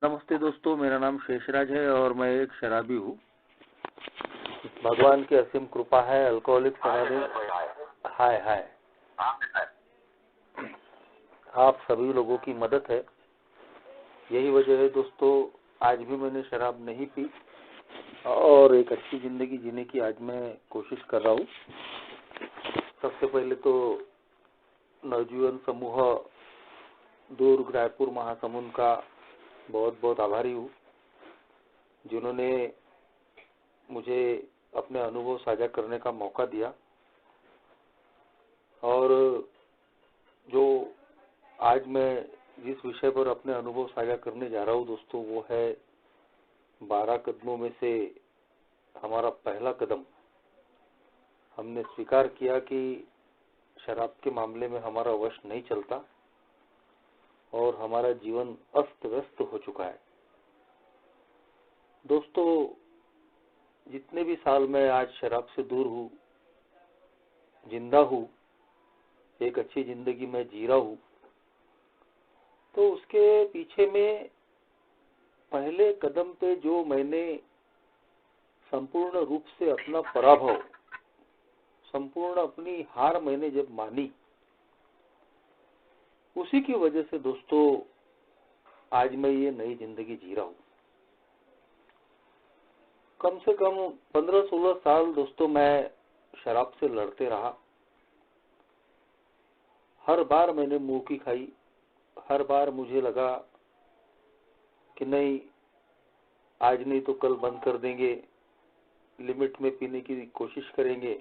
नमस्ते दोस्तों, मेरा नाम शेषराज है और मैं एक शराबी हूँ। भगवान की असीम कृपा है। अल्कोहलिक्स अनोनिमस हाय हाय आप सभी लोगों की मदद है। यही वजह है दोस्तों, आज भी मैंने शराब नहीं पी और एक अच्छी जिंदगी जीने की आज मैं कोशिश कर रहा हूँ। सबसे पहले तो नवजीवन समूह दुर्ग रायपुर महासमुंद का बहुत बहुत आभारी हूँ, जिन्होंने मुझे अपने अनुभव साझा करने का मौका दिया। और जो आज मैं जिस विषय पर अपने अनुभव साझा करने जा रहा हूँ दोस्तों, वो है 12 कदमों में से हमारा पहला कदम। हमने स्वीकार किया कि शराब के मामले में हमारा वश नहीं चलता और हमारा जीवन अस्त व्यस्त हो चुका है। दोस्तों, जितने भी साल मैं आज शराब से दूर हूँ, जिंदा हूँ, एक अच्छी जिंदगी में जी रहा हूँ, तो उसके पीछे में पहले कदम पे जो मैंने संपूर्ण रूप से अपना पराभव, संपूर्ण अपनी हार मैंने जब मानी, उसी की वजह से दोस्तों आज मैं ये नई जिंदगी जी रहा हूँ। कम से कम 15-16 साल दोस्तों मैं शराब से लड़ते रहा। हर बार मैंने मुंह की खाई, हर बार मुझे लगा कि नहीं, आज नहीं तो कल बंद कर देंगे, लिमिट में पीने की कोशिश करेंगे।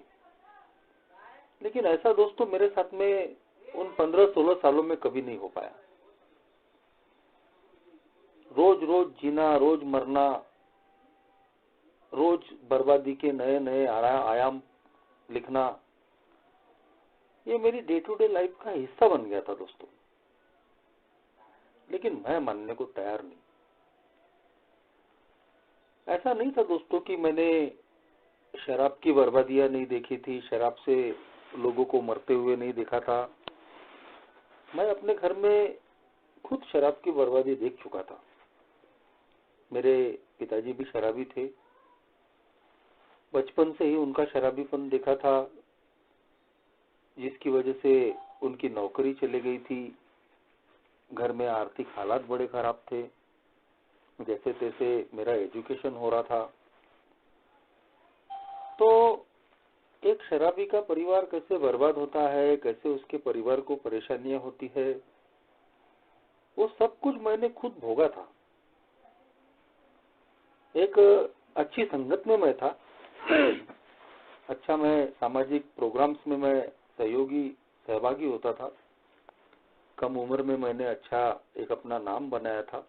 लेकिन ऐसा दोस्तों मेरे साथ में उन 15-16 सालों में कभी नहीं हो पाया। रोज रोज जीना, रोज मरना, रोज बर्बादी के नए नए आयाम लिखना, ये मेरी डे टू डे लाइफ का हिस्सा बन गया था दोस्तों। लेकिन मैं मानने को तैयार नहीं। ऐसा नहीं था दोस्तों कि मैंने शराब की बर्बादियां नहीं देखी थी, शराब से लोगों को मरते हुए नहीं देखा था। मैं अपने घर में खुद शराब की बर्बादी देख चुका था। मेरे पिताजी भी शराबी थे, बचपन से ही उनका शराबीपन देखा था, जिसकी वजह से उनकी नौकरी चली गई थी। घर में आर्थिक हालात बड़े खराब थे। जैसे तैसे मेरा एजुकेशन हो रहा था। तो एक शराबी का परिवार कैसे बर्बाद होता है, कैसे उसके परिवार को परेशानियां होती है, वो सब कुछ मैंने खुद भोगा था। एक अच्छी संगत में मैं था। अच्छा, मैं सामाजिक प्रोग्राम्स में मैं सहभागी होता था। कम उम्र में मैंने अच्छा एक अपना नाम बनाया था।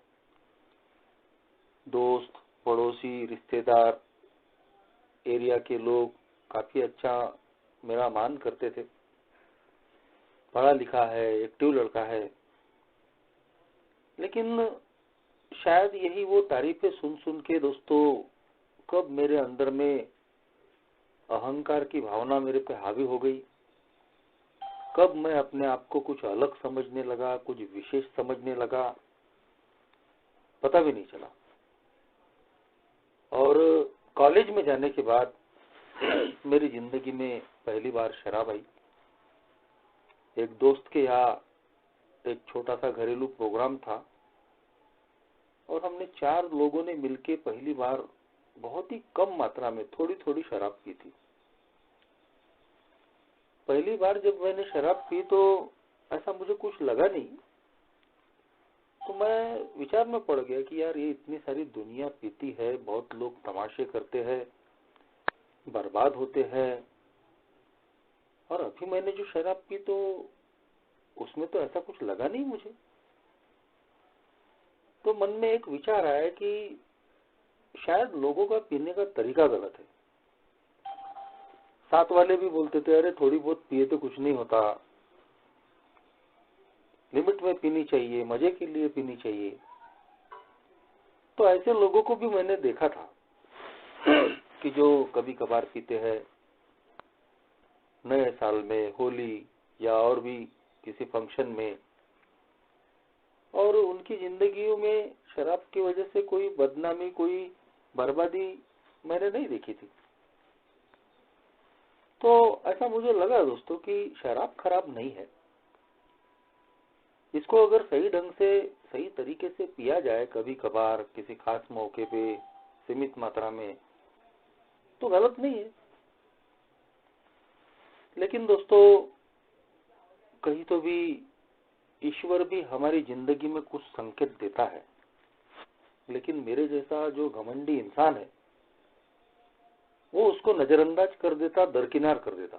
दोस्त, पड़ोसी, रिश्तेदार, एरिया के लोग काफी अच्छा मेरा मान करते थे। पढ़ा लिखा है, एक्टिव लड़का है। लेकिन शायद यही वो तारीफें सुन सुन के दोस्तों कब मेरे अंदर में अहंकार की भावना मेरे पे हावी हो गई, कब मैं अपने आप को कुछ अलग समझने लगा, कुछ विशेष समझने लगा, पता भी नहीं चला। और कॉलेज में जाने के बाद मेरी जिंदगी में पहली बार शराब आई। एक दोस्त के यहाँ एक छोटा सा घरेलू प्रोग्राम था और हमने 4 लोगों ने मिलके पहली बार बहुत ही कम मात्रा में थोड़ी थोड़ी शराब पी थी। पहली बार जब मैंने शराब पी तो ऐसा मुझे कुछ लगा नहीं। तो मैं विचार में पड़ गया कि यार, ये इतनी सारी दुनिया पीती है, बहुत लोग तमाशे करते हैं, बर्बाद होते हैं, और अभी मैंने जो शराब पी तो उसमें तो ऐसा कुछ लगा नहीं मुझे। तो मन में एक विचार आया कि शायद लोगों का पीने का तरीका गलत है। साथ वाले भी बोलते थे, अरे थोड़ी बहुत पिए तो कुछ नहीं होता, लिमिट में पीनी चाहिए, मजे के लिए पीनी चाहिए। तो ऐसे लोगों को भी मैंने देखा था कि जो कभी कभार पीते हैं, नए साल में, होली या और भी किसी फंक्शन में, और उनकी जिंदगियों में शराब की वजह से कोई बदनामी, कोई बर्बादी मैंने नहीं देखी थी। तो ऐसा मुझे लगा दोस्तों कि शराब खराब नहीं है। इसको अगर सही ढंग से, सही तरीके से पिया जाए, कभी कभार किसी खास मौके पे सीमित मात्रा में, तो गलत नहीं है। लेकिन दोस्तों कहीं तो भी ईश्वर भी हमारी जिंदगी में कुछ संकेत देता है, लेकिन मेरे जैसा जो घमंडी इंसान है वो उसको नजरअंदाज कर देता, दरकिनार कर देता।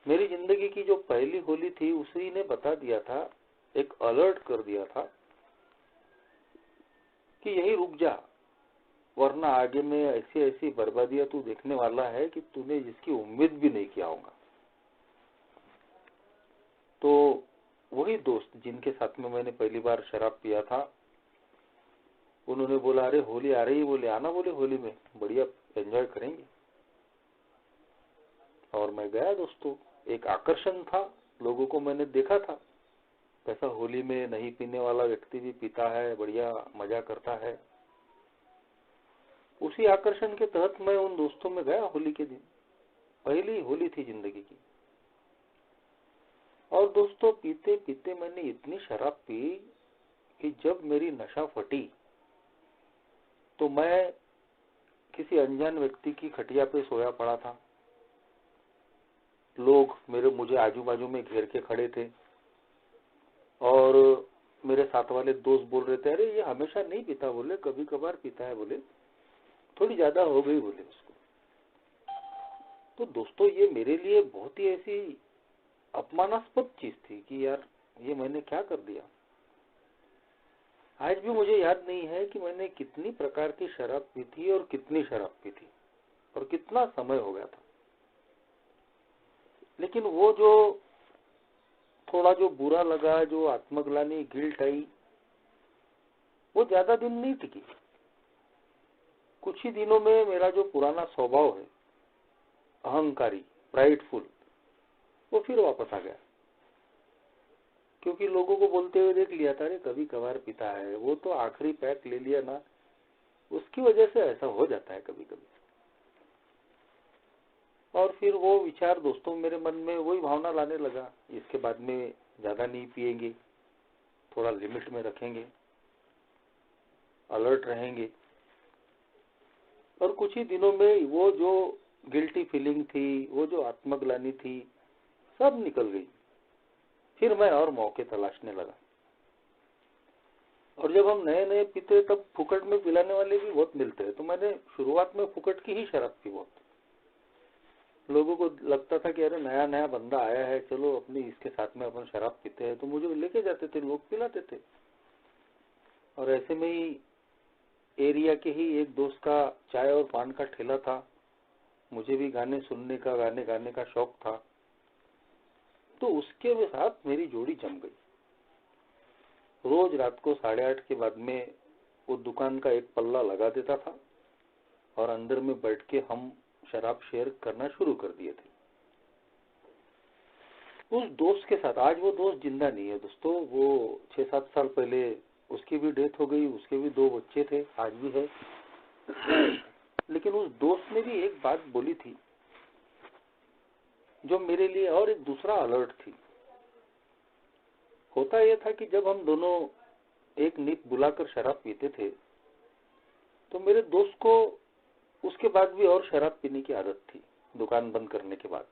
मेरी जिंदगी की जो पहली होली थी उसी ने बता दिया था, एक अलर्ट कर दिया था कि यही रुक जा, वरना आगे में ऐसी ऐसी बर्बादियां तू देखने वाला है कि तूने जिसकी उम्मीद भी नहीं किया होगा। तो वही दोस्त जिनके साथ में मैंने पहली बार शराब पिया था, उन्होंने बोला अरे होली आ रही, बोले आना, बोले होली में बढ़िया एंजॉय करेंगे। और मैं गया दोस्तों। एक आकर्षण था, लोगों को मैंने देखा था कैसा होली में नहीं पीने वाला व्यक्ति भी पीता है, बढ़िया मजा करता है। उसी आकर्षण के तहत मैं उन दोस्तों में गया होली के दिन। पहली होली थी जिंदगी की। और दोस्तों पीते पीते मैंने इतनी शराब पी कि जब मेरी नशा फटी तो मैं किसी अनजान व्यक्ति की खटिया पे सोया पड़ा था। लोग मुझे आजू बाजू में घेर के खड़े थे और मेरे साथ वाले दोस्त बोल रहे थे अरे ये हमेशा नहीं पीता, बोले कभी कभार पीता है, बोले थोड़ी ज्यादा हो गई, बोले उसको। तो दोस्तों ये मेरे लिए बहुत ही ऐसी अपमानास्पद चीज थी कि यार ये मैंने क्या कर दिया। आज भी मुझे याद नहीं है कि मैंने कितनी प्रकार की शराब पी थी और कितनी शराब पी थी और कितना समय हो गया था। लेकिन वो जो थोड़ा जो बुरा लगा, जो आत्मग्लानि, गिल्ट आई, वो ज्यादा दिन नहीं टिकी। कुछ ही दिनों में मेरा जो पुराना स्वभाव है, अहंकारी, प्राइडफुल, वो फिर वापस आ गया। क्योंकि लोगों को बोलते हुए देख लिया था अरे कभी कभार पीता है, वो तो आखिरी पैक ले लिया ना, उसकी वजह से ऐसा हो जाता है कभी कभी। और फिर वो विचार दोस्तों मेरे मन में वही भावना लाने लगा, इसके बाद में ज्यादा नहीं पिएंगे, थोड़ा लिमिट में रखेंगे, अलर्ट रहेंगे। और कुछ ही दिनों में वो जो गिल्टी फीलिंग थी, वो जो आत्मग्लानि थी, सब निकल गई। फिर मैं और मौके तलाशने लगा। और जब हम नए नए पीते तब फुकट में पिलाने वाले भी बहुत मिलते हैं, तो मैंने शुरुआत में फुकट की ही शराब पी बहुत। लोगों को लगता था कि अरे नया नया बंदा आया है, चलो अपनी इसके साथ में अपन शराब पीते हैं, तो मुझे लेके जाते थे, लोग पिलाते थे। और ऐसे में ही एरिया के ही एक दोस्त का चाय और पान का ठेला था, मुझे भी गाने सुनने का, गाने गाने का शौक था, तो उसके साथ मेरी जोड़ी जम गई। रोज रात को 8:30 के बाद में वो दुकान का एक पल्ला लगा देता था और अंदर में बैठ के हम शराब शेयर करना शुरू कर दिए थे उस दोस्त के साथ। आज वो दोस्त जिंदा नहीं है दोस्तों, वो 6-7 साल पहले उसकी भी डेथ हो गई, उसके भी 2 बच्चे थे, आज भी है। लेकिन उस दोस्त ने भी एक बात बोली थी जो मेरे लिए और एक दूसरा अलर्ट थी। होता यह था कि जब हम दोनों एक नींद बुलाकर शराब पीते थे तो मेरे दोस्त को उसके बाद भी और शराब पीने की आदत थी। दुकान बंद करने के बाद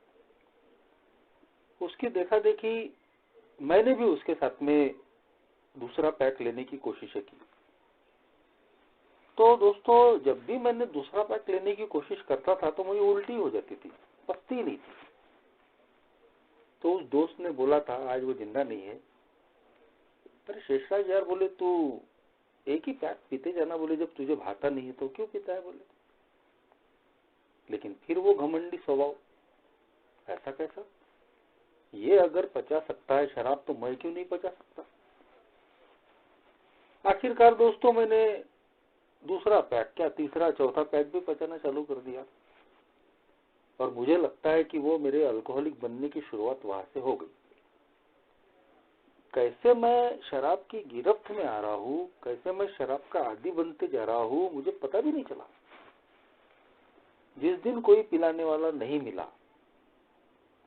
उसकी देखा देखी मैंने भी उसके साथ में दूसरा पैक लेने की कोशिश की। तो दोस्तों जब भी मैंने दूसरा पैक लेने की कोशिश करता था तो मुझे उल्टी हो जाती थी, पचती नहीं थी। तो उस दोस्त ने बोला था, आज वो जिंदा नहीं है, अरे शेषराज यार, बोले तू एक ही पैक पीते जाना, बोले जब तुझे भाता नहीं है तो क्यों पीता है, बोले। लेकिन फिर वो घमंडी स्वभाव, ऐसा कैसा, ये अगर पचा सकता है शराब तो मैं क्यों नहीं पचा सकता। आखिरकार दोस्तों मैंने दूसरा पैक क्या, तीसरा चौथा पैक भी पचाना चालू कर दिया। और मुझे लगता है कि वो मेरे अल्कोहलिक बनने की शुरुआत वहां से हो गई। कैसे मैं शराब की गिरफ्त में आ रहा हूँ, कैसे मैं शराब का आदी बनते जा रहा हूँ, मुझे पता भी नहीं चला। जिस दिन कोई पिलाने वाला नहीं मिला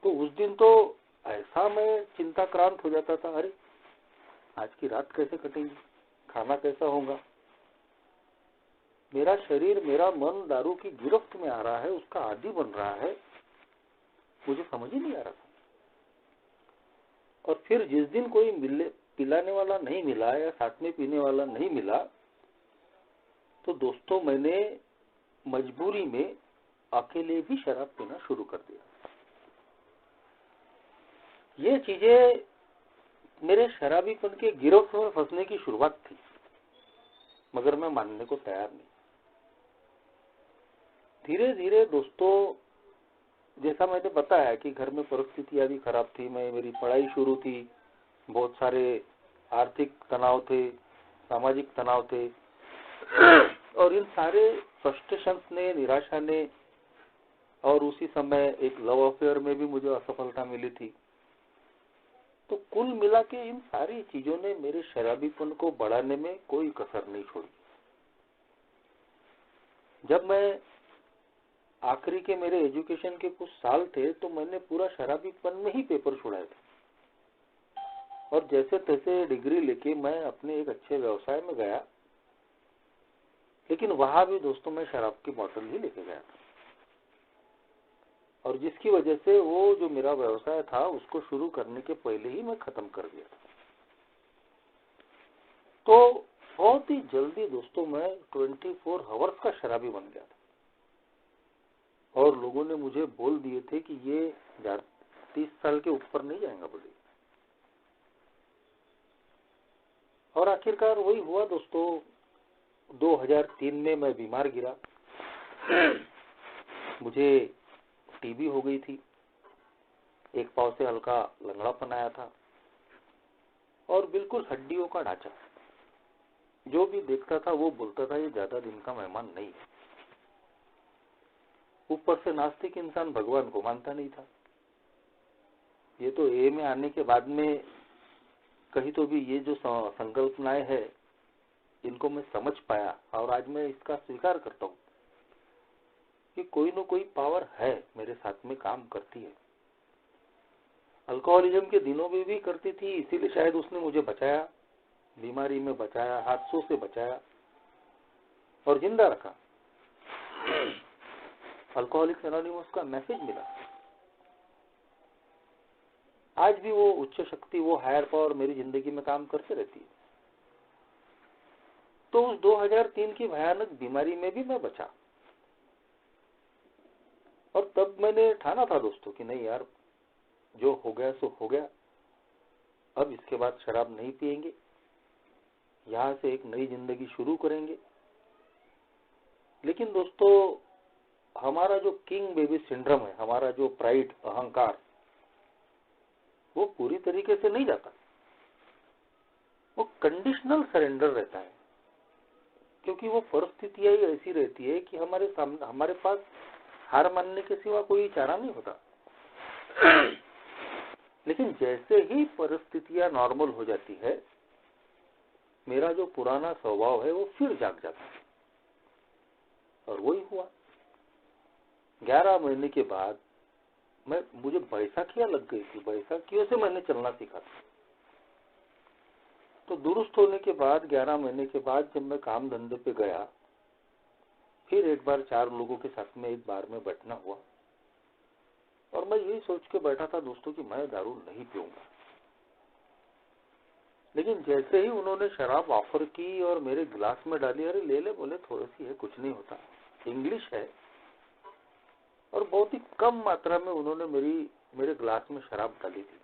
तो उस दिन तो ऐसा मैं चिंताक्रांत हो जाता था, अरे आज की रात कैसे कटेगी, खाना कैसा होगा। मेरा शरीर, मेरा मन दारू की गिरफ्त में आ रहा है, उसका आदी बन रहा है, मुझे समझ ही नहीं आ रहा था। और फिर जिस दिन कोई पिलाने वाला नहीं मिला या साथ में पीने वाला नहीं मिला तो दोस्तों मैंने मजबूरी में अकेले भी शराब पीना शुरू कर दिया। ये चीजें मेरे शराबीपन के गिरफ्त में फंसने की शुरुआत थी, मगर मैं मानने को तैयार नहीं। धीरे धीरे दोस्तों, जैसा मैंने बताया कि घर में परिस्थितियां भी खराब थी, मेरी पढ़ाई शुरू थी, बहुत सारे आर्थिक तनाव थे, सामाजिक तनाव थे, और इन सारे फ्रस्ट्रेशंस ने, निराशा ने, और उसी समय एक लव अफेयर में भी मुझे असफलता मिली थी। तो कुल मिला के इन सारी चीजों ने मेरे शराबीपन को बढ़ाने में कोई कसर नहीं छोड़ी। जब मैं आखिरी के मेरे एजुकेशन के कुछ साल थे तो मैंने पूरा शराबीपन में ही पेपर छुड़ाए थे, और जैसे तैसे डिग्री लेके मैं अपने एक अच्छे व्यवसाय में गया, लेकिन वहां भी दोस्तों मैं शराब की बोतल ही लेके गया था, और जिसकी वजह से वो जो मेरा व्यवसाय था उसको शुरू करने के पहले ही मैं खत्म कर दिया था। तो बहुत ही जल्दी दोस्तों मैं 24 आवर्स का शराबी बन गया था, और लोगों ने मुझे बोल दिए थे कि ये 30 साल के ऊपर नहीं जाएगा बोले। और आखिरकार वही हुआ दोस्तों। 2003 में मैं बीमार गिरा, मुझे टीबी हो गई थी, एक पांव से हल्का लंगड़ापन आया था, और बिल्कुल हड्डियों का ढांचा। जो भी देखता था वो बोलता था ये ज्यादा दिन का मेहमान नहीं है। ऊपर से नास्तिक इंसान भगवान को मानता नहीं था। ये तो ए में आने के बाद में कहीं तो भी ये जो संकल्पनाएं है इनको मैं समझ पाया, और आज मैं इसका स्वीकार करता हूँ कि कोई न कोई पावर है मेरे साथ में काम करती है। अल्कोहलिज्म के दिनों में भी करती थी, इसीलिए शायद उसने मुझे बचाया, बीमारी में बचाया, हादसों से बचाया और जिंदा रखा। अल्कोहलिक्स एनोनिमस का मैसेज मिला। आज भी वो उच्च शक्ति, वो हायर पावर मेरी जिंदगी में काम करते रहती है। तो उस 2003 की भयानक बीमारी में भी मैं बचा, और तब मैंने ठाना था दोस्तों कि नहीं यार, जो हो गया सो हो गया, अब इसके बाद शराब नहीं पिएंगे, यहां से एक नई जिंदगी शुरू करेंगे। लेकिन दोस्तों, हमारा जो किंग बेबी सिंड्रोम है, हमारा जो प्राइड, अहंकार, वो पूरी तरीके से नहीं जाता, वो कंडीशनल सरेंडर रहता है, क्योंकि वो परिस्थितियां ही ऐसी रहती है कि हमारे पास हार मानने के सिवा कोई चारा नहीं होता। लेकिन जैसे ही परिस्थितियां नॉर्मल हो जाती है, मेरा जो पुराना स्वभाव है वो फिर जाग जाता है, और वही हुआ। 11 महीने के बाद मुझे बैसाखियां लग गई थी, बैसाखियों से मैंने चलना सीखा था। तो दुरुस्त होने के बाद 11 महीने के बाद जब मैं काम धंधे पे गया, फिर एक बार 4 लोगों के साथ में एक बार में बैठना हुआ, और मैं यही सोच के बैठा था दोस्तों कि मैं दारू नहीं पीऊंगा। लेकिन जैसे ही उन्होंने शराब ऑफर की और मेरे गिलास में डाली, अरे ले ले बोले, थोड़ी सी है, कुछ नहीं होता, इंग्लिश है, और बहुत ही कम मात्रा में उन्होंने मेरे गिलास में शराब डाली थी।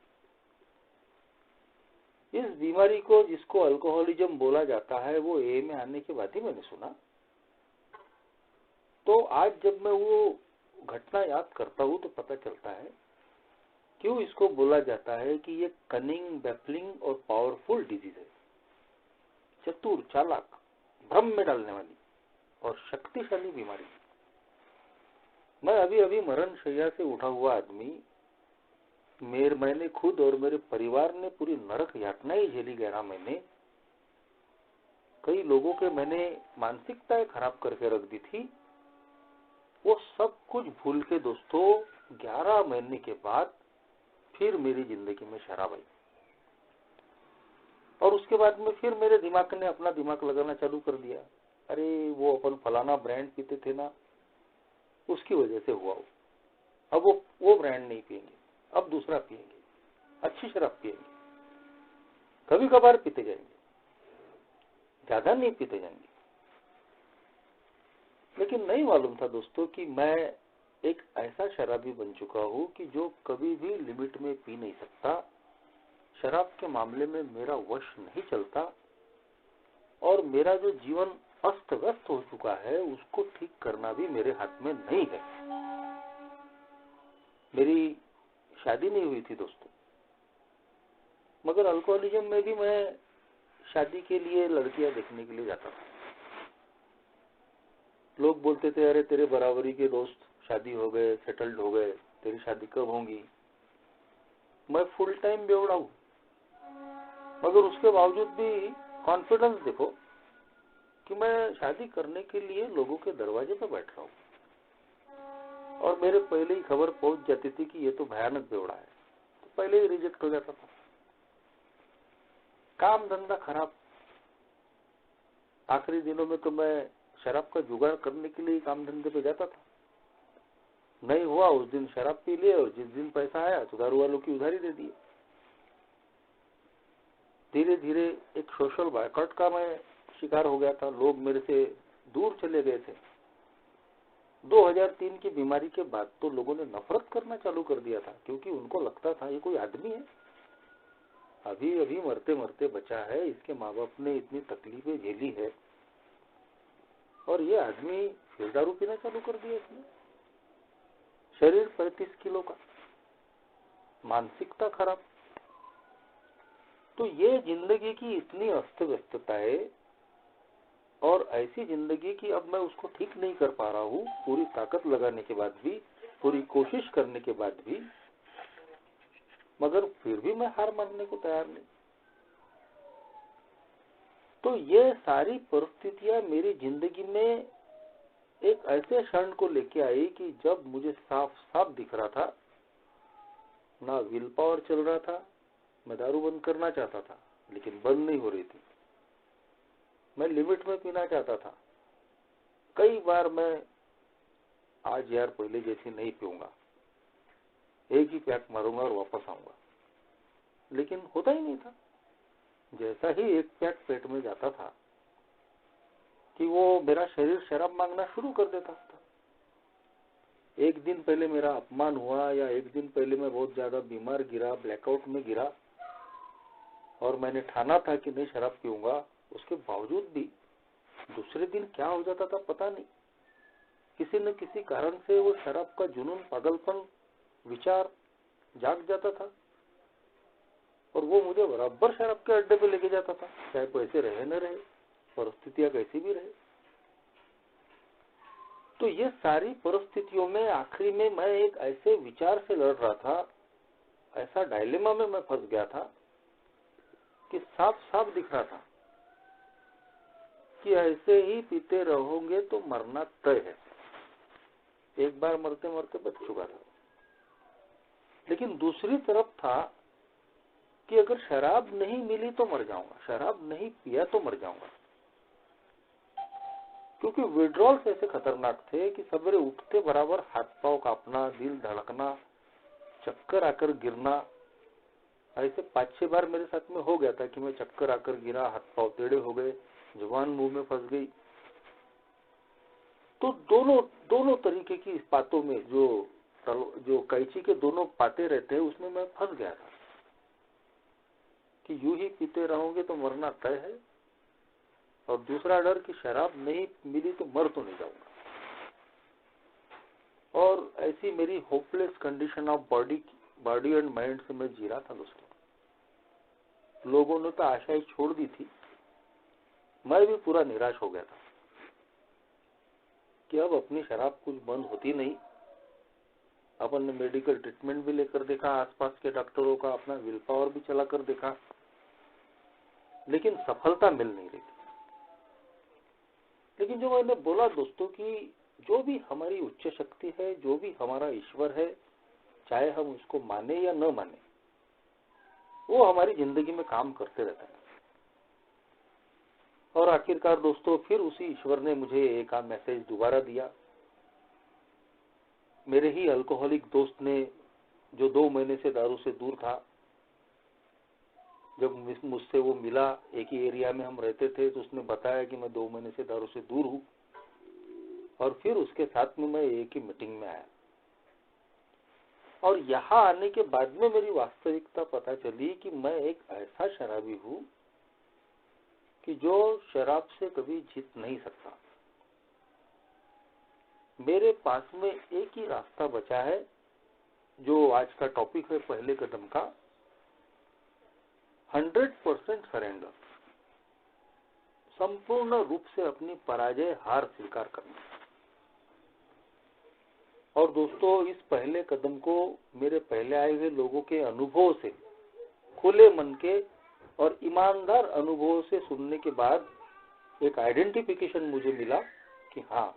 इस बीमारी को, जिसको अल्कोहलिज्म बोला जाता है, वो ए में आने के बाद ही मैंने सुना। तो आज जब मैं वो घटना याद करता हूँ तो पता चलता है क्यों इसको बोला जाता है कि ये कनिंग, बैफलिंग और पावरफुल डिजीज है। चतुर, चालाक, भ्रम में डालने वाली और शक्तिशाली बीमारी। मैं अभी अभी मरण शैया से उठा हुआ आदमी मैंने खुद और मेरे परिवार ने पूरी नरक यातनाएं झेली 11 महीने। कई लोगों के मैंने मानसिकताएं खराब करके रख दी थी। वो सब कुछ भूल के दोस्तों 11 महीने के बाद फिर मेरी जिंदगी में शराब आई। और उसके बाद में फिर मेरे दिमाग ने अपना दिमाग लगाना चालू कर दिया। अरे वो अपन फलाना ब्रांड पीते थे ना, उसकी वजह से हुआ वो। अब वो ब्रांड नहीं पिएंगे, अब दूसरा पिएंगे, अच्छी शराब पिएंगे, कभी कभार पीते जाएंगे, ज्यादा नहीं पीते जाएंगे। लेकिन नहीं मालूम था दोस्तों कि मैं एक ऐसा शराबी बन चुका हूं कि जो कभी भी लिमिट में पी नहीं सकता। शराब के मामले में मेरा वश नहीं चलता और मेरा जो जीवन अस्त व्यस्त हो चुका है उसको ठीक करना भी मेरे हाथ में नहीं है। मेरी शादी नहीं हुई थी दोस्तों, मगर अल्कोहलिज्म में भी मैं शादी के लिए लड़कियां देखने के लिए जाता था। लोग बोलते थे अरे तेरे बराबरी के दोस्त शादी हो गए, सेटल्ड हो गए, तेरी शादी कब होगी। मैं फुल टाइम बेवड़ा हूं, मगर उसके बावजूद भी कॉन्फिडेंस देखो कि मैं शादी करने के लिए लोगों के दरवाजे पर बैठ रहा हूं। और मेरे पहले ही खबर पहुंच जाती थी कि ये तो भयानक बेवड़ा है, तो पहले ही रिजेक्ट हो जाता था। काम धंधा खराब। आखिरी दिनों में तो मैं शराब का जुगाड़ करने के लिए काम धंधे पे जाता था। नहीं हुआ उस दिन शराब पी लिए और जिस दिन पैसा आया तो दारू वालों की उधारी दे दी। धीरे धीरे एक सोशल बायकॉट का मैं शिकार हो गया था। लोग मेरे से दूर चले गए थे। 2003 की बीमारी के बाद तो लोगों ने नफरत करना चालू कर दिया था, क्योंकि उनको लगता था ये कोई आदमी है, अभी अभी मरते मरते बचा है, इसके माँ बाप ने इतनी तकलीफें झेली है और ये आदमी फिर दारू पीना चालू कर दिया इसने। शरीर 35 किलो का, मानसिकता खराब। तो ये जिंदगी की इतनी अस्त व्यस्तता है और ऐसी जिंदगी की अब मैं उसको ठीक नहीं कर पा रहा हूँ। पूरी ताकत लगाने के बाद भी, पूरी कोशिश करने के बाद भी, मगर फिर भी मैं हार मानने को तैयार नहीं। तो ये सारी परिस्थितियां मेरी जिंदगी में एक ऐसे क्षण को लेके आई कि जब मुझे साफ साफ दिख रहा था, ना विल पावर चल रहा था। मैं दारू बंद करना चाहता था लेकिन बंद नहीं हो रही थी। मैं लिमिट में पीना चाहता था। कई बार मैं आज यार पहले जैसी नहीं पीऊंगा, एक ही पैक मारूंगा और वापस आऊंगा, लेकिन होता ही नहीं था। जैसा ही एक पैक पेट में जाता था कि वो मेरा शरीर शराब मांगना शुरू कर देता था। एक दिन पहले मेरा अपमान हुआ या एक दिन पहले मैं बहुत ज्यादा बीमार गिरा, ब्लैकआउट में गिरा और मैंने ठाना था कि नहीं शराब पीऊंगा, उसके बावजूद भी दूसरे दिन क्या हो जाता था पता नहीं। किसी न किसी कारण से वो शराब का जुनून, पागलपन, विचार जाग जाता था और वो मुझे बराबर शराब के अड्डे पे लेके जाता था, चाहे पैसे रहे न रहे, परिस्थितियां कैसी भी रहे। तो ये सारी परिस्थितियों में आखिरी में मैं एक ऐसे विचार से लड़ रहा था, ऐसा डायलेमा में मैं फंस गया था कि साफ साफ दिख रहा था कि ऐसे ही पीते रहोगे तो मरना तय है। एक बार मरते मरते बच चुका था, लेकिन दूसरी तरफ था कि अगर शराब नहीं मिली तो मर जाऊंगा, शराब नहीं पिया तो मर जाऊंगा। क्योंकि विड्रॉल्स ऐसे खतरनाक थे कि सवेरे उठते बराबर हाथ पांव कांपना, दिल धड़कना, चक्कर आकर गिरना। ऐसे 5-6 बार मेरे साथ में हो गया था कि मैं चक्कर आकर गिरा, हाथ पांव टेढ़े हो गए, जुबान मुंह में फंस गई। तो दोनों तरीके की बातों में जो कैंची के दोनों पाते रहते हैं उसमें मैं फंस गया था कि यूं ही पीते रहोगे तो मरना तय है, और दूसरा डर कि शराब नहीं मिली तो मर तो नहीं जाऊंगा। और ऐसी मेरी hopeless condition of body and mind से मैं जी रहा था दोस्तों। लोगों ने तो आशाएं छोड़ दी थी, मैं भी पूरा निराश हो गया था कि अब अपनी शराब कुछ बंद होती नहीं, अपन ने मेडिकल ट्रीटमेंट भी लेकर देखा, आसपास के डॉक्टरों का, अपना विल पावर भी चला कर देखा, लेकिन सफलता मिल नहीं रही। लेकिन जो मैंने बोला दोस्तों कि जो भी हमारी उच्च शक्ति है, जो भी हमारा ईश्वर है, चाहे हम उसको माने या न माने, वो हमारी जिंदगी में काम करते रहता है। और आखिरकार दोस्तों फिर उसी ईश्वर ने मुझे एक मैसेज दोबारा दिया। मेरे ही अल्कोहलिक दोस्त ने, जो 2 महीने से दारू से दूर था, जब मुझसे वो मिला, एक ही एरिया में हम रहते थे, तो उसने बताया कि मैं 2 महीने से दारू से दूर हूं। और फिर उसके साथ में मैं एक ही मीटिंग में आया, और यहाँ आने के बाद में मेरी वास्तविकता पता चली कि मैं एक ऐसा शराबी हूं कि जो शराब से कभी जीत नहीं सकता। मेरे पास में एक ही रास्ता बचा है, जो आज का टॉपिक है पहले कदम का, 100% सरेंडर, संपूर्ण रूप से अपनी पराजय, हार स्वीकार करना। और दोस्तों इस पहले कदम को मेरे पहले आए हुए लोगों के अनुभव से, खुले मन के और ईमानदार अनुभव से सुनने के बाद एक आइडेंटिफिकेशन मुझे मिला कि हाँ,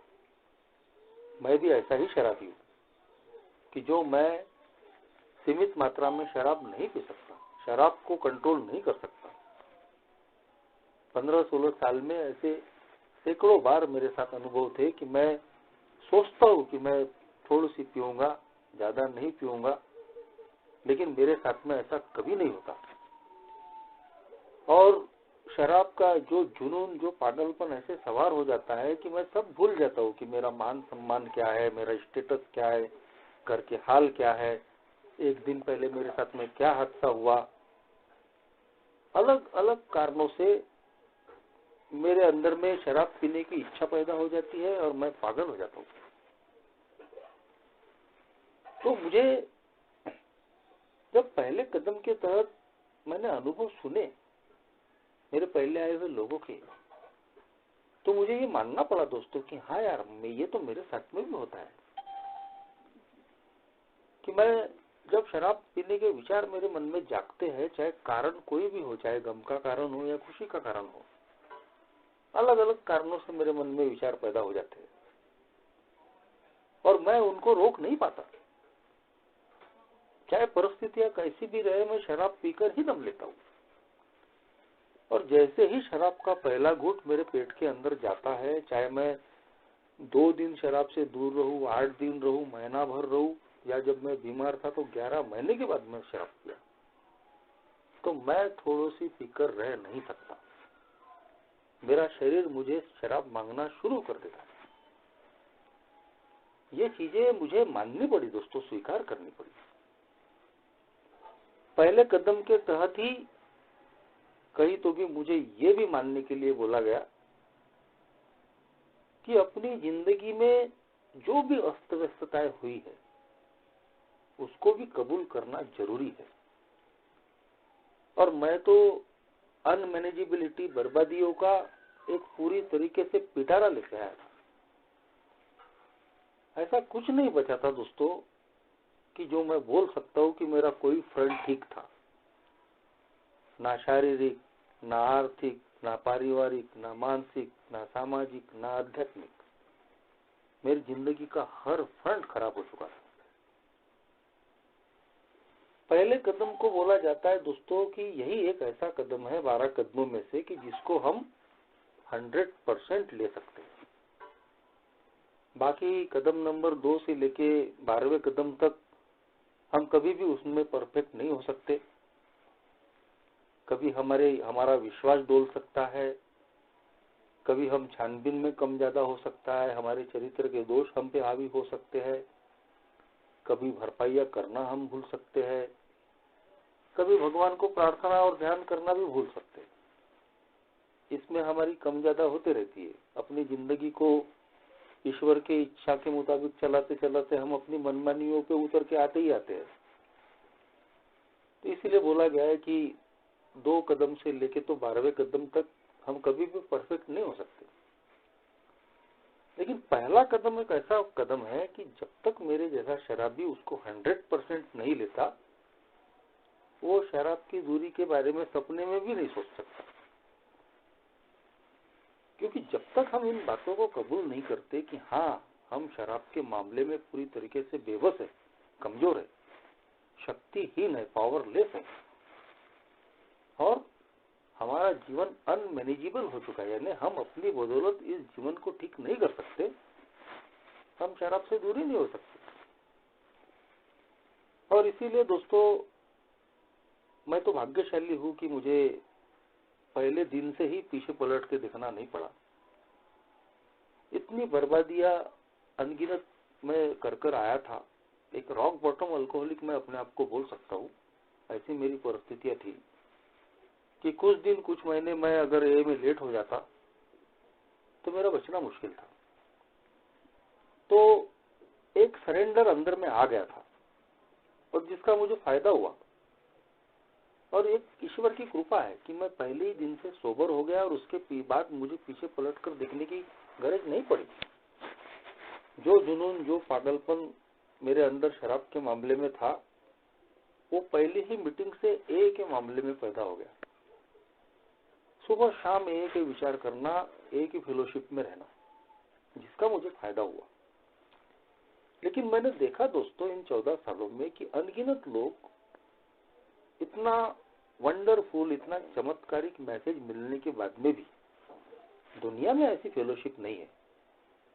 मैं भी ऐसा ही शराबी हूँ कि जो मैं सीमित मात्रा में शराब नहीं पी सकता, शराब को कंट्रोल नहीं कर सकता। 15-16 साल में ऐसे सैकड़ों बार मेरे साथ अनुभव थे कि मैं सोचता हूँ कि मैं थोड़ी सी पीऊंगा, ज्यादा नहीं पीऊंगा, लेकिन मेरे साथ में ऐसा कभी नहीं होता। और शराब का जो जुनून, जो पागलपन ऐसे सवार हो जाता है कि मैं सब भूल जाता हूँ कि मेरा मान सम्मान क्या है, मेरा स्टेटस क्या है, घर के हाल क्या है, एक दिन पहले मेरे साथ में क्या हादसा हुआ। अलग अलग कारणों से मेरे अंदर में शराब पीने की इच्छा पैदा हो जाती है और मैं पागल हो जाता हूँ। तो मुझे जब पहले कदम के तहत मैंने अनुभव सुने मेरे पहले आए हुए लोगों के, तो मुझे ये मानना पड़ा दोस्तों कि हाँ यार, ये तो मेरे साथ में भी होता है कि मैं जब शराब पीने के विचार मेरे मन में जागते हैं, चाहे कारण कोई भी हो, चाहे गम का कारण हो या खुशी का कारण हो, अलग अलग कारणों से मेरे मन में विचार पैदा हो जाते हैं और मैं उनको रोक नहीं पाता। चाहे परिस्थितियां कैसी भी रहे, मैं शराब पीकर ही दम लेता हूँ। और जैसे ही शराब का पहला घूंट मेरे पेट के अंदर जाता है, चाहे मैं 2 दिन शराब से दूर रहूं, 8 दिन रहूं, महीना भर रहूं, या जब मैं बीमार था तो 11 महीने के बाद मैं शराब पिया, तो मैं थोड़ी सी पीकर रह नहीं सकता। मेरा शरीर मुझे शराब मांगना शुरू कर देता है। ये चीजें मुझे माननी पड़ी दोस्तों, स्वीकार करनी पड़ी। पहले कदम के तहत ही कहीं तो भी मुझे ये भी मानने के लिए बोला गया कि अपनी जिंदगी में जो भी अस्त व्यस्तताएं हुई है उसको भी कबूल करना जरूरी है। और मैं तो अनमैनेजेबिलिटी, बर्बादियों का एक पूरी तरीके से पिटारा लेके आया था। ऐसा कुछ नहीं बचा था दोस्तों कि जो मैं बोल सकता हूँ कि मेरा कोई फ्रंट ठीक था। ना शारीरिक, ना आर्थिक, ना पारिवारिक, ना मानसिक, ना सामाजिक, ना आध्यात्मिक, मेरी जिंदगी का हर फ्रंट खराब हो चुका था। पहले कदम को बोला जाता है दोस्तों कि यही एक ऐसा कदम है 12 कदमों में से कि जिसको हम 100% ले सकते हैं। बाकी कदम नंबर 2 से लेके 12वें कदम तक हम कभी भी उसमें परफेक्ट नहीं हो सकते। कभी हमारा विश्वास डोल सकता है, कभी हम छानबीन में कम ज्यादा हो सकता है, हमारे चरित्र के दोष हम पे हावी हो सकते हैं, कभी भरपाइया करना हम भूल सकते हैं, कभी भगवान को प्रार्थना और ध्यान करना भी भूल सकते हैं। इसमें हमारी कम ज्यादा होते रहती है। अपनी जिंदगी को ईश्वर के इच्छा के मुताबिक चलाते चलाते हम अपनी मनमानियों पे उतर के आते ही आते हैं। तो इसीलिए बोला गया है कि 2 कदम से लेके तो 12वें कदम तक हम कभी भी परफेक्ट नहीं हो सकते। लेकिन पहला कदम एक ऐसा कदम है कि जब तक मेरे जैसा शराबी उसको 100% नहीं लेता, वो शराब की दूरी के बारे में सपने में भी नहीं सोच सकता। क्योंकि जब तक हम इन बातों को कबूल नहीं करते कि हाँ, हम शराब के मामले में पूरी तरीके से बेबस है, कमजोर है, शक्तिहीन है, पावरलेस है, और हमारा जीवन अनमैनेजेबल हो चुका है, यानी हम अपनी बदौलत इस जीवन को ठीक नहीं कर सकते, हम शराब से दूर ही नहीं हो सकते। और इसीलिए दोस्तों, मैं तो भाग्यशाली हूं कि मुझे पहले दिन से ही पीछे पलट के देखना नहीं पड़ा। इतनी बर्बादियां अनगिनत मैं कर आया था। एक रॉक बॉटम अल्कोहलिक मैं अपने आप को बोल सकता हूँ। ऐसी मेरी परिस्थितियां थी कि कुछ दिन कुछ महीने मैं अगर ए में लेट हो जाता तो मेरा बचना मुश्किल था। तो एक सरेंडर अंदर में आ गया था और जिसका मुझे फायदा हुआ, और एक ईश्वर की कृपा है कि मैं पहले ही दिन से सोबर हो गया और उसके बाद मुझे पीछे पलट कर देखने की गरज नहीं पड़ी। जो जुनून, जो पागलपन मेरे अंदर शराब के मामले में था, वो पहले ही मीटिंग से ए के मामले में पैदा हो गया। सुबह शाम ए के विचार करना, ए की फेलोशिप में रहना, जिसका मुझे फायदा हुआ। लेकिन मैंने देखा दोस्तों इन 14 सालों में कि अनगिनत लोग इतना वंडरफुल, इतना चमत्कारिक मैसेज मिलने के बाद में भी दुनिया में ऐसी फेलोशिप नहीं है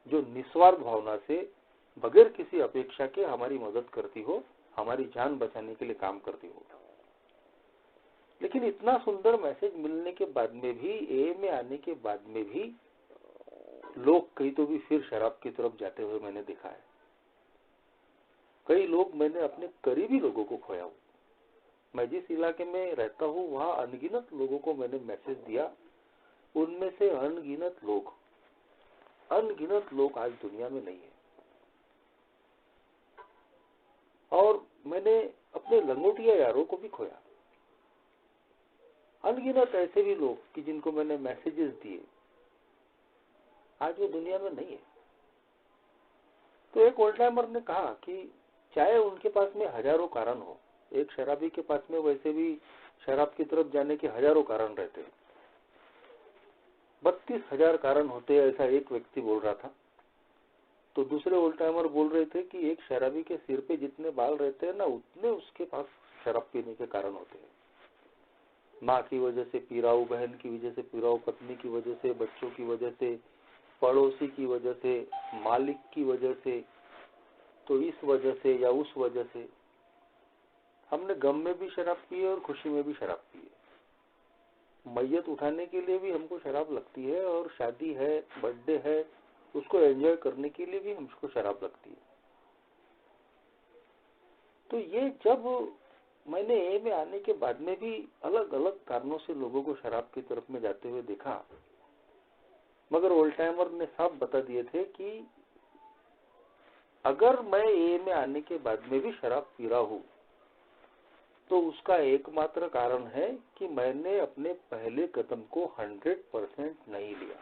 जो निस्वार्थ भावना से, बगैर किसी अपेक्षा के हमारी मदद करती हो, हमारी जान बचाने के लिए काम करती हो। लेकिन इतना सुंदर मैसेज मिलने के बाद में भी, ए में आने के बाद में भी लोग कई तो भी फिर शराब की तरफ जाते हुए मैंने देखा है। कई लोग, मैंने अपने करीबी लोगों को खोया हूं। मैं जिस इलाके में रहता हूं वहां अनगिनत लोगों को मैंने मैसेज दिया। उनमें से अनगिनत लोग आज दुनिया में नहीं है। और मैंने अपने लंगोटिया यारों को भी खोया। अनगिनत ऐसे भी लोग कि जिनको मैंने मैसेजेस दिए, आज वो दुनिया में नहीं है। तो एक ओल्ड टाइमर ने कहा कि चाहे उनके पास में हजारों कारण हो, एक शराबी के पास में वैसे भी शराब की तरफ जाने के हजारों कारण रहते हैं, 32,000 कारण होते हैं, ऐसा एक व्यक्ति बोल रहा था। तो दूसरे ओल्ड टाइमर बोल रहे थे कि एक शराबी के सिर पे जितने बाल रहते हैं ना, उतने उसके पास शराब पीने के कारण होते हैं। माँ की वजह से पीराऊ, बहन की वजह से पीराऊ, पत्नी की वजह से, बच्चों की वजह से, पड़ोसी की वजह से, मालिक की वजह से, तो इस वजह से या उस वजह से हमने गम में भी शराब पी है और खुशी में भी शराब पी है। मैयत उठाने के लिए भी हमको शराब लगती है, और शादी है, बर्थडे है, उसको एंजॉय करने के लिए भी हमको शराब लगती है। तो ये जब मैंने ए में आने के बाद में भी अलग अलग कारणों से लोगों को शराब की तरफ में जाते हुए देखा, मगर ओल्ड टाइमर ने साफ बता दिए थे कि अगर मैं ए में आने के बाद में भी शराब पी रहा हूं तो उसका एकमात्र कारण है कि मैंने अपने पहले कदम को 100% नहीं लिया।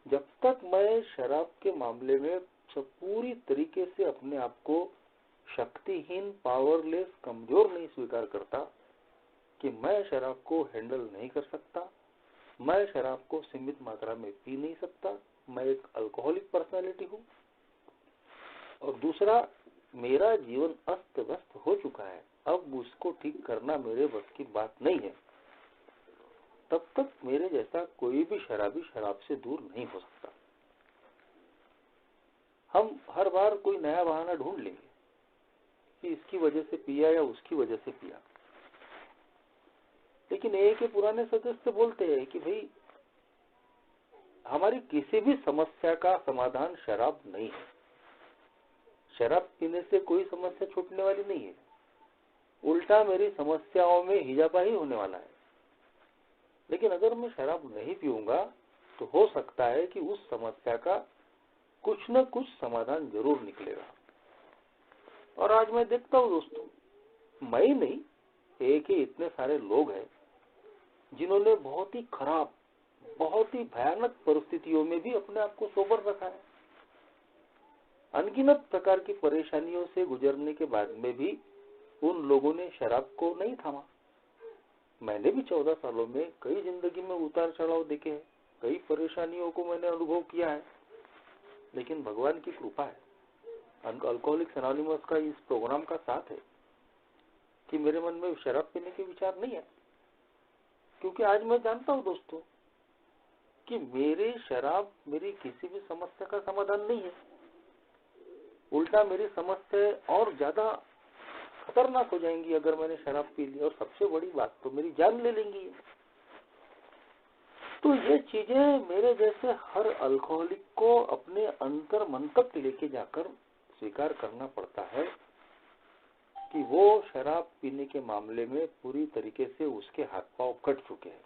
जब तक मैं शराब के मामले में पूरी तरीके से अपने आप को शक्तिहीन, पावरलेस, कमजोर नहीं स्वीकार करता कि मैं शराब को हैंडल नहीं कर सकता, मैं शराब को सीमित मात्रा में पी नहीं सकता, मैं एक अल्कोहलिक पर्सनालिटी हूं, और दूसरा, मेरा जीवन अस्त व्यस्त हो चुका है, अब उसको ठीक करना मेरे बस की बात नहीं है, तब तक मेरे जैसा कोई भी शराबी शराब से दूर नहीं हो सकता। हम हर बार कोई नया बहाना ढूंढ लेंगे कि इसकी वजह से पिया या उसकी वजह से पिया। लेकिन ए के पुराने सदस्य बोलते हैं कि भाई, हमारी किसी भी समस्या का समाधान शराब नहीं है। शराब पीने से कोई समस्या छूटने वाली नहीं है, उल्टा मेरी समस्याओं में हिजापा ही होने वाला है। लेकिन अगर मैं शराब नहीं पीऊंगा तो हो सकता है कि उस समस्या का कुछ न कुछ समाधान जरूर निकलेगा। और आज मैं देखता हूँ दोस्तों, मैं ही नहीं, एक ही इतने सारे लोग हैं जिन्होंने बहुत ही खराब, बहुत ही भयानक परिस्थितियों में भी अपने आप को सोबर रखा है। अनगिनत प्रकार की परेशानियों से गुजरने के बाद में भी उन लोगों ने शराब को नहीं थामा। मैंने भी 14 सालों में कई जिंदगी में उतार चढ़ाव देखे हैं, कई परेशानियों को मैंने अनुभव किया है, लेकिन भगवान की कृपा है, अल्कोहलिक्स एनोनिमस का इस प्रोग्राम का साथ है कि मेरे मन में शराब पीने के विचार नहीं है। क्योंकि आज मैं जानता हूं दोस्तों कि मेरी शराब मेरी किसी भी समस्या का समाधान नहीं है, उल्टा मेरी समस्या और ज्यादा खतरनाक हो जाएंगी अगर मैंने शराब पी ली, और सबसे बड़ी बात तो मेरी जान ले लेंगी। तो ये चीजें मेरे जैसे हर अल्कोहलिक को अपने अंतर मन तक लेके जाकर स्वीकार करना पड़ता है कि वो शराब पीने के मामले में पूरी तरीके से उसके हाथ पांव कट चुके हैं।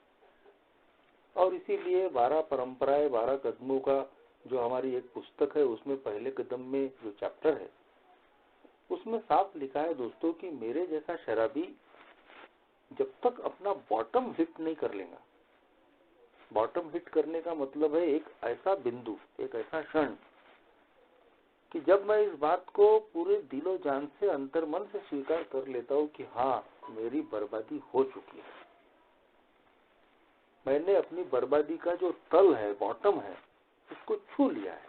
और इसीलिए 12 परंपराएं 12 कदमों का जो हमारी एक पुस्तक है, उसमें पहले कदम में जो चैप्टर है उसमें साफ लिखा है दोस्तों कि मेरे जैसा शराबी जब तक अपना बॉटम हिट नहीं कर लेगा, बॉटम हिट करने का मतलब है एक ऐसा बिंदु, एक ऐसा क्षण कि जब मैं इस बात को पूरे दिलो जान से अंतर मन से स्वीकार कर लेता हूँ कि हाँ मेरी बर्बादी हो चुकी है, मैंने अपनी बर्बादी का जो तल है, बॉटम है, उसको छू लिया है।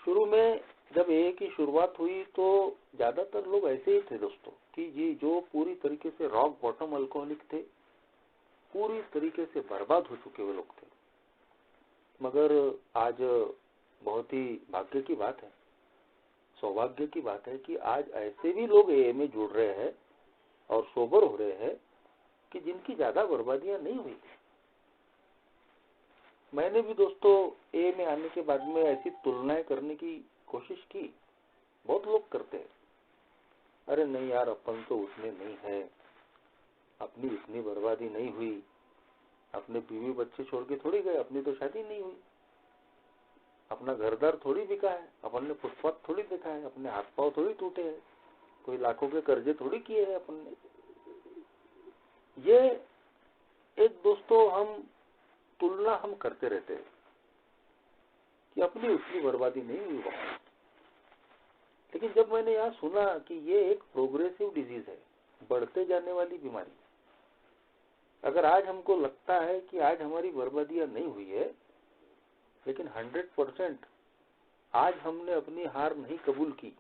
शुरू में जब ए की शुरुआत हुई तो ज्यादातर लोग ऐसे ही थे दोस्तों कि ये जो पूरी तरीके से रॉक बॉटम अल्कोहलिक थे, पूरी तरीके से बर्बाद हो चुके हुए लोग थे। मगर आज बहुत ही भाग्य की बात है, सौभाग्य की बात है कि आज ऐसे भी लोग ए में जुड़ रहे हैं और सोबर हो रहे हैं कि जिनकी ज्यादा बर्बादियां नहीं हुई। मैंने भी दोस्तों ए में आने के बाद में ऐसी तुलनाएं करने की कोशिश की, बहुत लोग करते हैं, अरे नहीं यार अपन तो उतने नहीं है, अपनी इतनी बर्बादी नहीं हुई, अपने बीवी बच्चे छोड़ के थोड़ी गए, अपनी तो शादी नहीं हुई, अपना घरदार थोड़ी बिका है, अपन ने फुटपाथ थोड़ी देखा है, अपने हाथ पांव थोड़ी टूटे हैं, कोई लाखों के कर्जे थोड़ी किए हैं अपन ने। ये एक दोस्तों हम तुलना हम करते रहते हैं कि अपनी उतनी बर्बादी नहीं हुई वहां। लेकिन जब मैंने यहाँ सुना कि ये एक प्रोग्रेसिव डिजीज है, बढ़ते जाने वाली बीमारी, अगर आज हमको लगता है कि आज हमारी बर्बादियां नहीं हुई है, लेकिन 100% आज हमने अपनी हार नहीं कबूल की,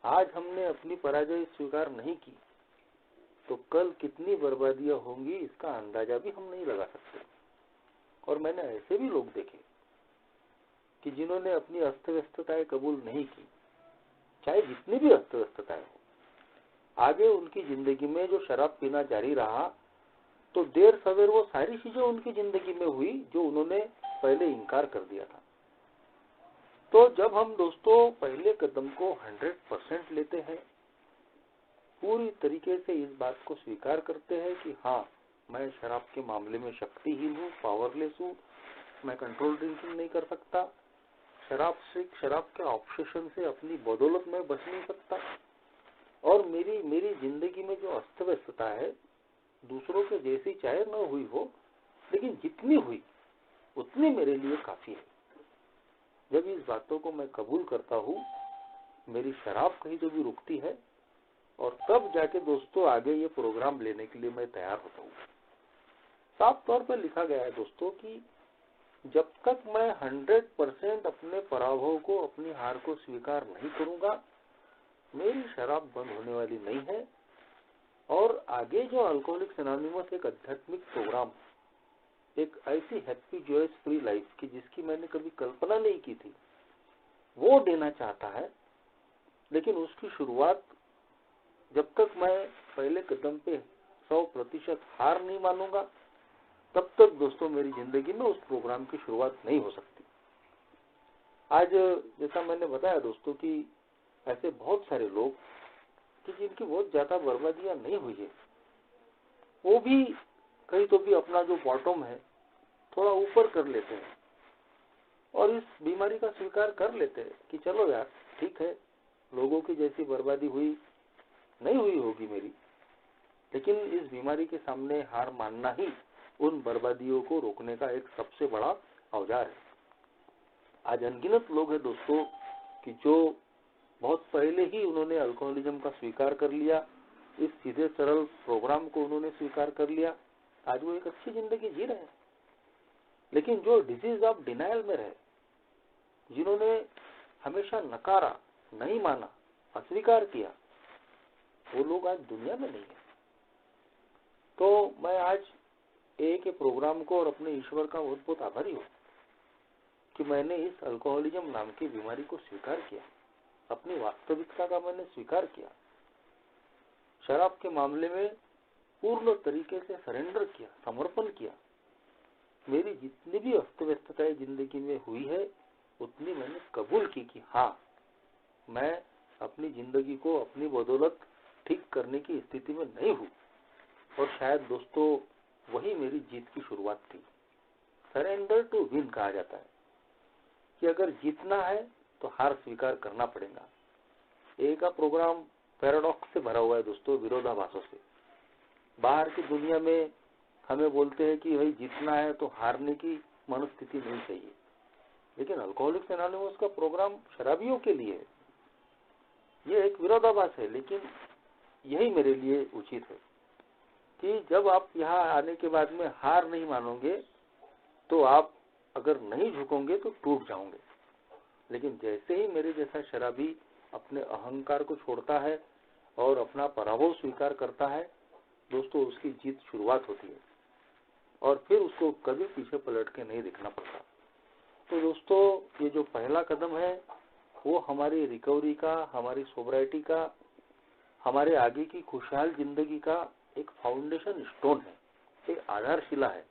आज हमने अपनी पराजय स्वीकार नहीं की, तो कल कितनी बर्बादियां होंगी इसका अंदाजा भी हम नहीं लगा सकते। और मैंने ऐसे भी लोग देखे कि जिन्होंने अपनी अस्त व्यस्तताएं कबूल नहीं की, चाहे जितनी भी अस्त व्यस्तताएं हो, आगे उनकी जिंदगी में जो शराब पीना जारी रहा तो देर सवेर वो सारी चीजें उनकी जिंदगी में हुई जो उन्होंने पहले इनकार कर दिया था। तो जब हम दोस्तों पहले कदम को 100% लेते हैं, पूरी तरीके से इस बात को स्वीकार करते हैं कि हाँ मैं शराब के मामले में शक्तिहीन हूँ, पावरलेस हूँ, मैं कंट्रोल ड्रिंकिंग नहीं कर सकता, शराब के ऑब्सेशन से अपनी बदौलत में बच नहीं सकता, और मेरी जिंदगी में जो अस्त व्यस्तता है दूसरों के जैसी चाहे न हुई हो, लेकिन जितनी हुई उतनी मेरे लिए काफी है। जब इस बातों को मैं कबूल करता हूँ, मेरी शराब कहीं तो भी रुकती है, और तब जाके दोस्तों आगे ये प्रोग्राम लेने के लिए मैं तैयार होता हूँ। साफ तौर पर लिखा गया है दोस्तों कि जब तक मैं 100% अपने पराभव को, अपनी हार को स्वीकार नहीं करूंगा, मेरी शराब बंद होने वाली नहीं है। और आगे जो अल्कोहलिक्स एनोनिमस एक आध्यात्मिक प्रोग्राम, एक ऐसी हैप्पी जॉयस फ्री लाइफ की जिसकी मैंने कभी कल्पना नहीं की थी, वो देना चाहता है। लेकिन उसकी शुरुआत जब तक मैं पहले कदम पे 100% हार नहीं मानूंगा, तब तक दोस्तों मेरी जिंदगी में उस प्रोग्राम की शुरुआत नहीं हो सकती। आज जैसा मैंने बताया दोस्तों कि ऐसे बहुत सारे लोग कि जिनकी बहुत ज्यादा बर्बादियां नहीं हुई है, वो भी कहीं तो भी अपना जो बॉटम है थोड़ा ऊपर कर लेते हैं और इस बीमारी का स्वीकार कर लेते हैं कि चलो यार ठीक है, लोगों की जैसी बर्बादी हुई नहीं हुई होगी मेरी, लेकिन इस बीमारी के सामने हार मानना ही उन बर्बादियों को रोकने का एक सबसे बड़ा औजार है। आज अनगिनत लोग हैं दोस्तों कि जो बहुत पहले ही उन्होंने अल्कोहलिज्म का स्वीकार कर लिया, इस सीधे सरल प्रोग्राम को उन्होंने स्वीकार कर लिया, आज वो एक अच्छी जिंदगी जी रहे हैं। लेकिन जो डिजीज ऑफ डिनायल में रहे, जिन्होंने हमेशा नकारा, नहीं माना, अस्वीकार किया, वो लोग आज दुनिया में नहीं है। तो मैं आज के प्रोग्राम को और अपने ईश्वर का बहुत बहुत आभारी हूँ कि मैंने इस अल्कोहलिज्म नाम की बीमारी को स्वीकार किया, अपनी वास्तविकता का मैंने स्वीकार किया, शराब के मामले में पूर्ण तरीके से सरेंडर किया, समर्पण किया। मेरी जितनी भी अस्त व्यस्तताएं जिंदगी में हुई है उतनी मैंने कबूल की कि हाँ, मैं अपनी जिंदगी को अपनी बदौलत ठीक करने की स्थिति में नहीं हूँ। और शायद दोस्तों वही मेरी जीत की शुरुआत थी। सरेंडर टू विन कहा जाता है कि अगर जीतना है तो हार स्वीकार करना पड़ेगा। का प्रोग्राम पैराडॉक्स से भरा हुआ है दोस्तों, विरोधाभासों से। बाहर की दुनिया में हमें बोलते हैं कि भाई जीतना है तो हारने की मनस्थिति नहीं चाहिए, लेकिन अल्कोहलिक्स एनोनिमस का प्रोग्राम शराबियों के लिए है। ये एक विरोधाभास है, लेकिन यही मेरे लिए उचित है कि जब आप यहाँ आने के बाद में हार नहीं मानोगे तो आप अगर नहीं झुकोगे तो टूट जाओगे। लेकिन जैसे ही मेरे जैसा शराबी अपने अहंकार को छोड़ता है और अपना पराभव स्वीकार करता है दोस्तों, उसकी जीत शुरुआत होती है और फिर उसको कभी पीछे पलट के नहीं देखना पड़ता। तो दोस्तों ये जो पहला कदम है वो हमारी रिकवरी का, हमारी सोब्राइटी का, हमारे आगे की खुशहाल जिंदगी का एक फाउंडेशन स्टोन है, एक आधारशिला है,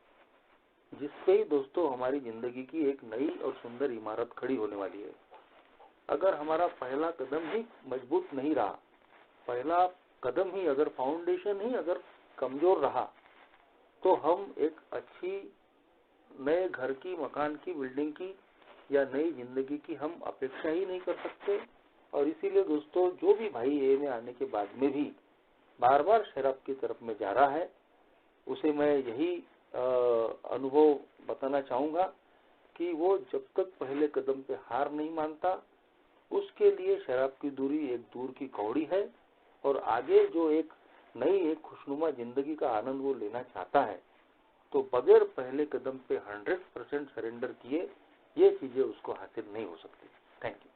जिसपे ही दोस्तों हमारी जिंदगी की एक नई और सुंदर इमारत खड़ी होने वाली है। अगर हमारा पहला कदम ही मजबूत नहीं रहा, पहला कदम ही अगर फाउंडेशन ही अगर कमजोर रहा, तो हम एक अच्छी नए घर की, मकान की, बिल्डिंग की या नई जिंदगी की हम अपेक्षा ही नहीं कर सकते। और इसीलिए दोस्तों जो भी भाई ए में आने के बाद में भी बार बार शराब की तरफ में जा रहा है, उसे मैं यही अनुभव बताना चाहूंगा कि वो जब तक पहले कदम पे हार नहीं मानता, उसके लिए शराब की दूरी एक दूर की कौड़ी है। और आगे जो एक नई एक खुशनुमा जिंदगी का आनंद वो लेना चाहता है, तो बगैर पहले कदम पे 100% सरेंडर किए ये चीजें उसको हासिल नहीं हो सकती। Thank you.